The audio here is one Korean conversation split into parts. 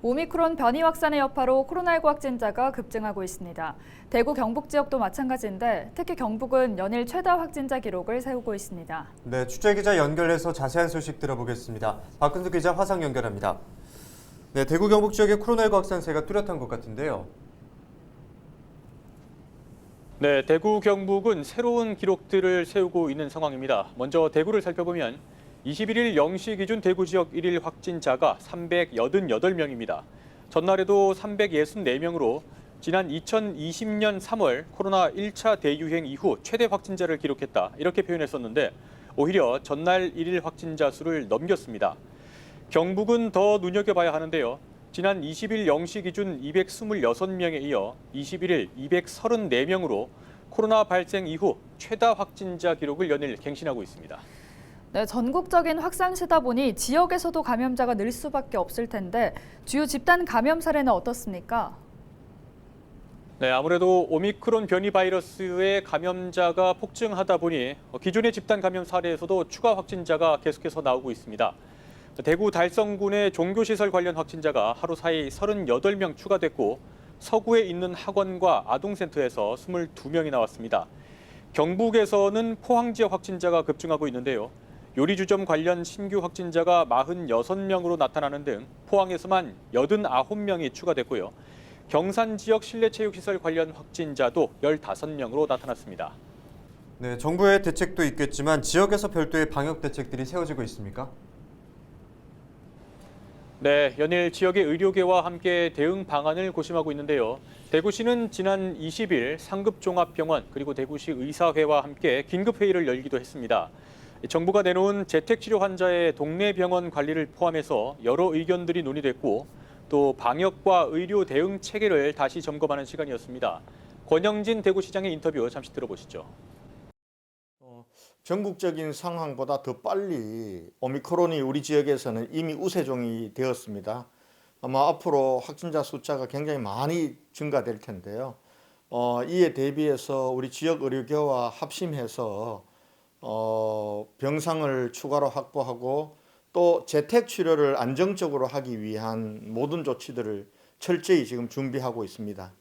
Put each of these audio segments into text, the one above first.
오미크론 변이 확산의 여파로 코로나19 확진자가 급증하고 있습니다. 대구, 경북 지역도 마찬가지인데 특히 경북은 연일 최다 확진자 기록을 세우고 있습니다. 네, 취재기자 연결해서 자세한 소식 들어보겠습니다. 박근수 기자 화상 연결합니다. 네, 대구, 경북 지역의 코로나19 확산세가 뚜렷한 것 같은데요. 네, 대구, 경북은 새로운 기록들을 세우고 있는 상황입니다. 먼저 대구를 살펴보면 21일 0시 기준 대구 지역 1일 확진자가 388명입니다. 전날에도 364명으로 지난 2020년 3월 코로나 1차 대유행 이후 최대 확진자를 기록했다. 이렇게 표현했었는데 오히려 전날 1일 확진자 수를 넘겼습니다. 경북은 더 눈여겨봐야 하는데요. 지난 20일 0시 기준 226명에 이어 21일 234명으로 코로나 발생 이후 최다 확진자 기록을 연일 갱신하고 있습니다. 네, 전국적인 확산세다 보니 지역에서도 감염자가 늘 수밖에 없을 텐데 주요 집단 감염 사례는 어떻습니까? 네, 아무래도 오미크론 변이 바이러스의 감염자가 폭증하다 보니 기존의 집단 감염 사례에서도 추가 확진자가 계속해서 나오고 있습니다. 대구 달성군의 종교시설 관련 확진자가 하루 사이 38명 추가됐고 서구에 있는 학원과 아동센터에서 22명이 나왔습니다. 경북에서는 포항 지역 확진자가 급증하고 있는데요. 요리주점 관련 신규 확진자가 46명으로 나타나는 등 포항에서만 89명이 추가됐고요. 경산 지역 실내체육시설 관련 확진자도 15명으로 나타났습니다. 네, 정부의 대책도 있겠지만 지역에서 별도의 방역 대책들이 세워지고 있습니까? 네, 연일 지역의 의료계와 함께 대응 방안을 고심하고 있는데요. 대구시는 지난 20일 상급종합병원 그리고 대구시 의사회와 함께 긴급회의를 열기도 했습니다. 정부가 내놓은 재택치료 환자의 동네 병원 관리를 포함해서 여러 의견들이 논의됐고 또 방역과 의료 대응 체계를 다시 점검하는 시간이었습니다. 권영진 대구시장의 인터뷰 잠시 들어보시죠. 전국적인 상황보다 더 빨리 오미크론이 우리 지역에서는 이미 우세종이 되었습니다. 아마 앞으로 확진자 숫자가 굉장히 많이 증가될 텐데요. 이에 대비해서 우리 지역 의료계와 합심해서 병상을 추가로 확보하고 또 재택 치료를 안정적으로 하기 위한 모든 조치들을 철저히 지금 준비하고 있습니다.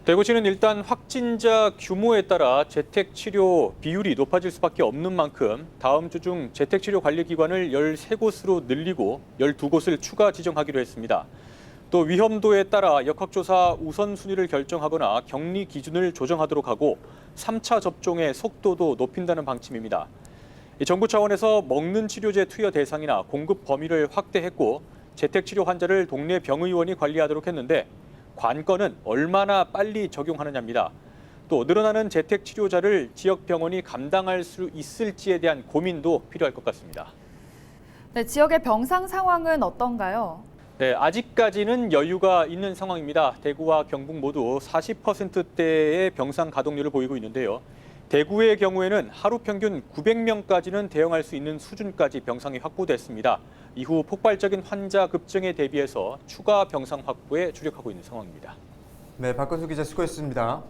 대구시는 일단 확진자 규모에 따라 재택치료 비율이 높아질 수밖에 없는 만큼 다음 주 중 재택치료 관리기관을 13곳으로 늘리고 12곳을 추가 지정하기로 했습니다. 또 위험도에 따라 역학조사 우선순위를 결정하거나 격리 기준을 조정하도록 하고 3차 접종의 속도도 높인다는 방침입니다. 정부 차원에서 먹는 치료제 투여 대상이나 공급 범위를 확대했고 재택치료 환자를 동네 병의원이 관리하도록 했는데 관건은 얼마나 빨리 적용하느냐입니다. 또 늘어나는 재택치료자를 지역 병원이 감당할 수 있을지에 대한 고민도 필요할 것 같습니다. 네, 지역의 병상 상황은 어떤가요? 네, 아직까지는 여유가 있는 상황입니다. 대구와 경북 모두 40%대의 병상 가동률을 보이고 있는데요. 대구의 경우에는 하루 평균 900명까지는 대응할 수 있는 수준까지 병상이 확보됐습니다. 이후 폭발적인 환자 급증에 대비해서 추가 병상 확보에 주력하고 있는 상황입니다. 네, 박근수 기자 수고했습니다.